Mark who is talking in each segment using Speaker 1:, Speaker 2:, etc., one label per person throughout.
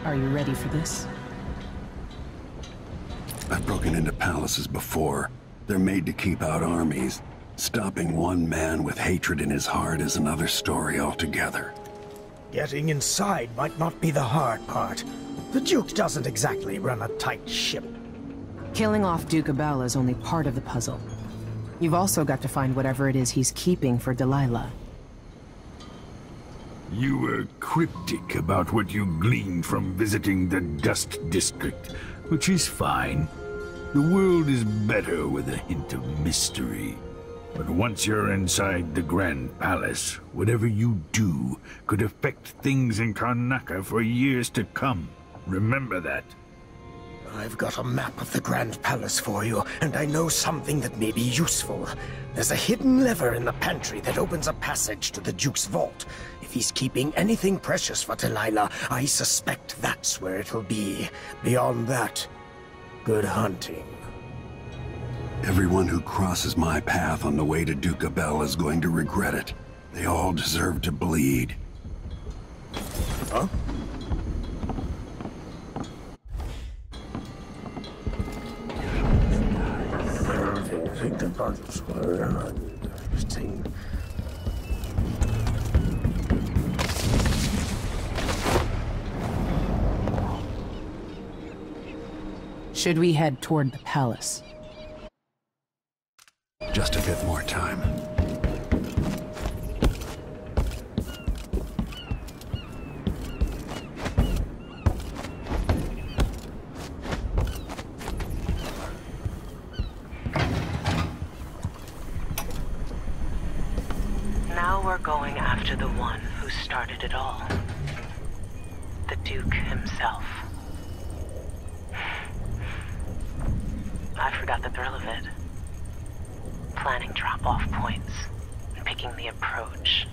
Speaker 1: Are you ready for this?
Speaker 2: I've broken into palaces before. They're made to keep out armies. Stopping one man with hatred in his heart is another story altogether.
Speaker 3: Getting inside might not be the hard part. The Duke doesn't exactly run a tight ship.
Speaker 1: Killing off Duke Abel is only part of the puzzle. You've also got to find whatever it is he's keeping for Delilah.
Speaker 4: You were cryptic about what you gleaned from visiting the Dust District, which is fine. The world is better with a hint of mystery. But once you're inside the Grand Palace, whatever you do could affect things in Karnaca for years to come. Remember that.
Speaker 3: I've got a map of the Grand Palace for you, and I know something that may be useful. There's a hidden lever in the pantry that opens a passage to the Duke's vault. If he's keeping anything precious for Delilah, I suspect that's where it'll be. Beyond that, good hunting.
Speaker 2: Everyone who crosses my path on the way to Duke Abel is going to regret it. They all deserve to bleed.
Speaker 3: Huh? Think about everything.
Speaker 1: Should we head toward the palace?
Speaker 2: Just a bit more time.
Speaker 5: Now we're going after the one who started it all. The Duke himself. I forgot the thrill of it. Planning drop-off points, and picking the approach.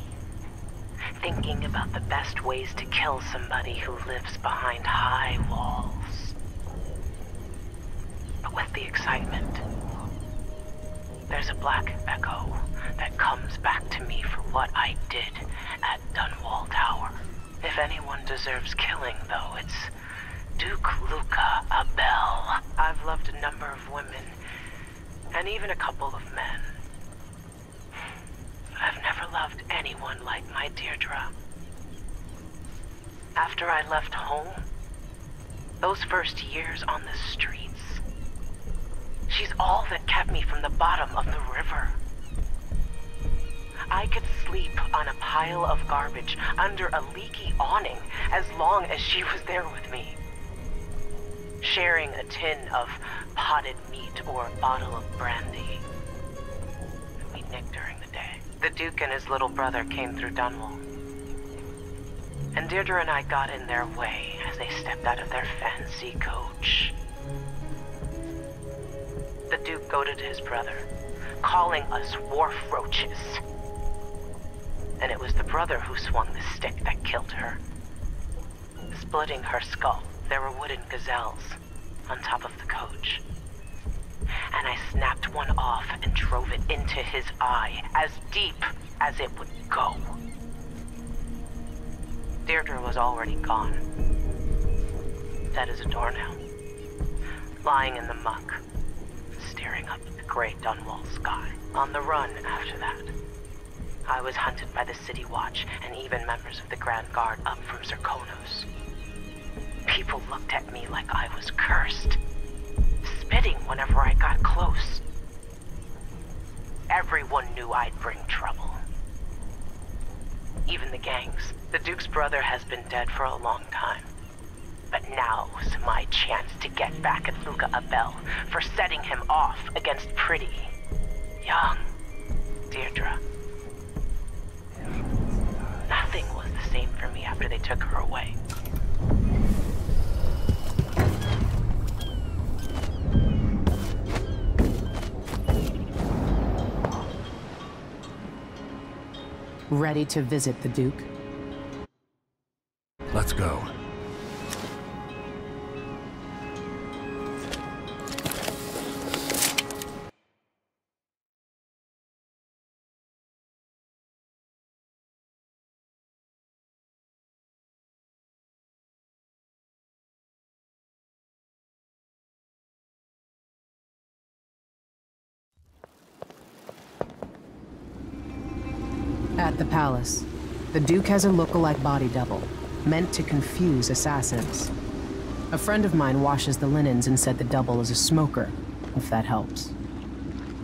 Speaker 5: Thinking about the best ways to kill somebody who lives behind high walls. But with the excitement, there's a black echo that comes back to me for what I did at Dunwall Tower. If anyone deserves killing, though, it's Duke Luca Abel. I've loved a number of women, and even a couple of men. I've never loved anyone like my Deirdre. After I left home, those first years on the streets, she's all that kept me from the bottom of the river. I could sleep on a pile of garbage under a leaky awning as long as she was there with me. Sharing a tin of potted meat or a bottle of brandy. We'd nick during the day. The Duke and his little brother came through Dunwall. And Deirdre and I got in their way as they stepped out of their fancy coach. The Duke goaded his brother, calling us wharf roaches. And it was the brother who swung the stick that killed her. Splitting her skull, there were wooden gazelles on top of the coach. And I snapped one off and drove it into his eye, as deep as it would go. Deirdre was already gone. Dead as a doornail. Lying in the muck, staring up at the gray Dunwall sky. On the run after that. I was hunted by the City Watch and even members of the Grand Guard up from Zirkonos. People looked at me like I was cursed, spitting whenever I got close. Everyone knew I'd bring trouble. Even the gangs. The Duke's brother has been dead for a long time. But now's my chance to get back at Luca Abel for setting him off against pretty, young Deirdre. Nothing was the same for me after they took her away.
Speaker 1: Ready to visit the Duke?
Speaker 2: Let's go.
Speaker 1: At the palace, the Duke has a look-alike body double, meant to confuse assassins. A friend of mine washes the linens and said the double is a smoker, if that helps.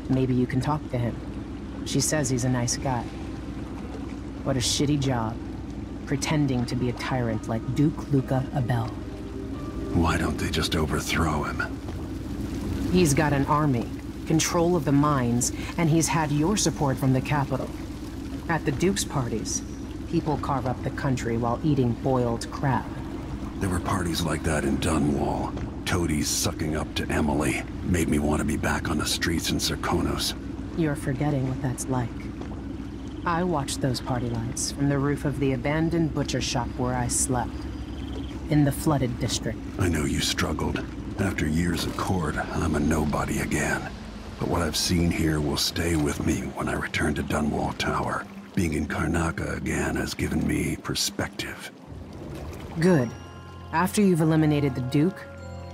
Speaker 1: Maybe you can talk to him. She says he's a nice guy. What a shitty job, pretending to be a tyrant like Duke Luca Abel.
Speaker 2: Why don't they just overthrow him?
Speaker 1: He's got an army, control of the mines, and he's had your support from the capital. At the Duke's parties, people carve up the country while eating boiled crab.
Speaker 2: There were parties like that in Dunwall. Toadies sucking up to Emily made me want to be back on the streets in Serkonos.
Speaker 1: You're forgetting what that's like. I watched those party lights from the roof of the abandoned butcher shop where I slept. In the flooded district.
Speaker 2: I know you struggled. After years of court, I'm a nobody again. But what I've seen here will stay with me when I return to Dunwall Tower. Being in Karnaca again has given me perspective.
Speaker 1: Good. After you've eliminated the Duke,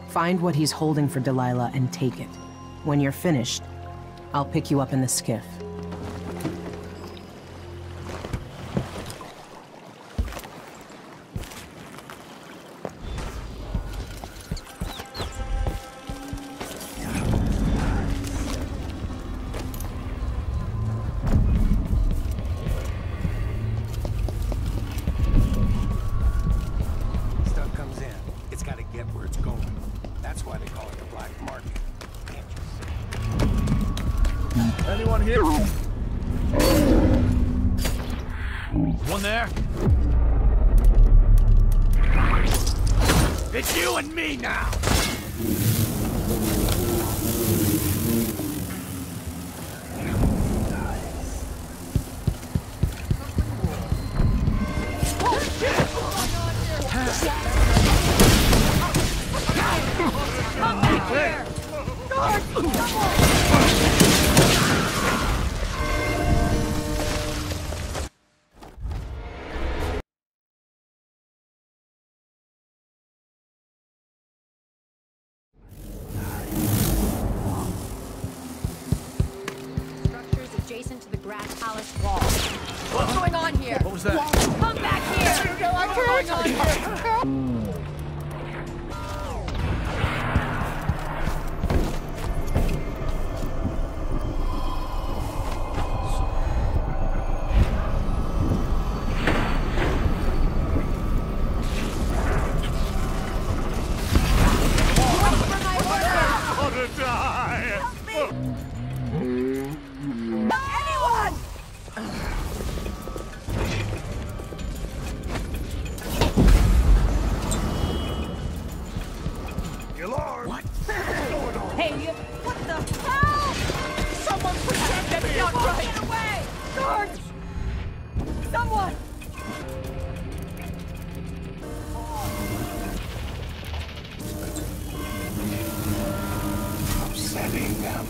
Speaker 1: find what he's holding for Delilah and take it. When you're finished, I'll pick you up in the skiff.
Speaker 6: Anyone here? One there? It's you and me now!
Speaker 7: Come back here! Guards, come on!
Speaker 8: Adjacent to the Grand Palace wall. What's going on here?
Speaker 6: What was that?
Speaker 8: Come back here! What's going on here? Hey, you... What the hell? Someone protect me! Not right! Get away! Guards! Someone!
Speaker 3: Upsetting them.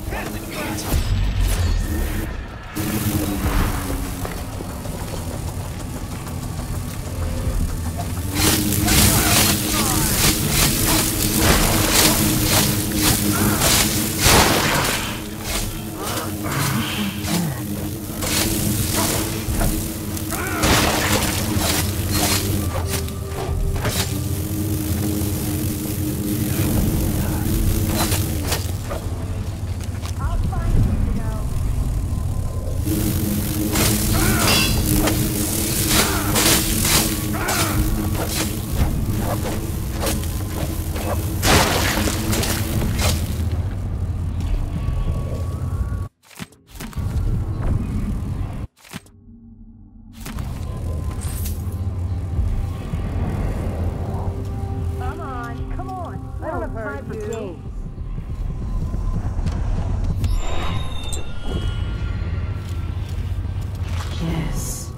Speaker 1: Yes,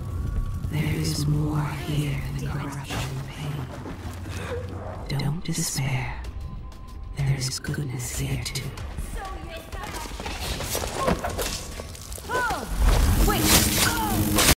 Speaker 1: there is more here than corruption and pain. Don't despair. There is goodness here too.